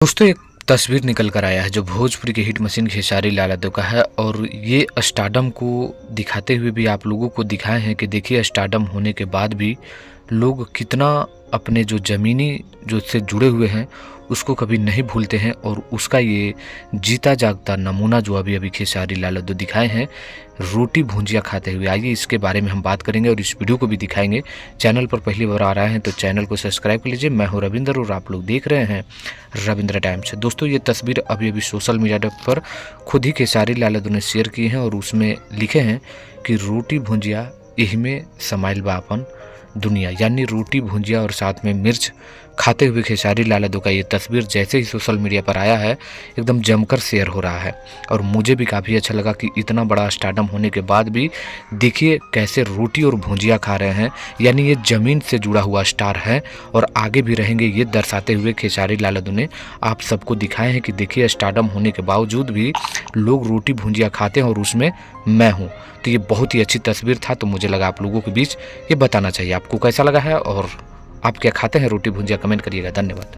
दोस्तों एक तस्वीर निकल कर आया है जो भोजपुरी के हिट मशीन खेसारी लाल यादव का है और ये स्टारडम को दिखाते हुए भी आप लोगों को दिखाए हैं कि देखिए स्टारडम होने के बाद भी लोग कितना अपने जो ज़मीनी जो से जुड़े हुए हैं उसको कभी नहीं भूलते हैं और उसका ये जीता जागता नमूना जो अभी अभी खेसारी लाल यादव दिखाए हैं रोटी भुंजिया खाते हुए। आइए इसके बारे में हम बात करेंगे और इस वीडियो को भी दिखाएंगे। चैनल पर पहली बार आ रहे हैं तो चैनल को सब्सक्राइब कर लीजिए। मैं हूं रविंद्र और आप लोग देख रहे हैं रविंद्र टाइम्स। दोस्तों ये तस्वीर अभी अभी सोशल मीडिया पर खुद ही खेसारी लाल यादव ने शेयर की है और उसमें लिखे हैं कि रोटी भुंजिया यही में समाइल बापन दुनिया, यानी रोटी भुंजिया और साथ में मिर्च खाते हुए खेसारी लाल यादव का ये तस्वीर जैसे ही सोशल मीडिया पर आया है एकदम जमकर शेयर हो रहा है और मुझे भी काफ़ी अच्छा लगा कि इतना बड़ा स्टारडम होने के बाद भी देखिए कैसे रोटी और भुंजिया खा रहे हैं, यानी ये ज़मीन से जुड़ा हुआ स्टार है और आगे भी रहेंगे, ये दर्शाते हुए खेसारी लाल यादव ने आप सबको दिखाए हैं कि देखिए स्टारडम होने के बावजूद भी लोग रोटी भुंजिया खाते हैं और उसमें मैं हूँ। तो ये बहुत ही अच्छी तस्वीर था, तो मुझे लगा आप लोगों के बीच ये बताना चाहिए। आपको कैसा लगा है और आप क्या खाते हैं रोटी भुंजिया, कमेंट करिएगा। धन्यवाद।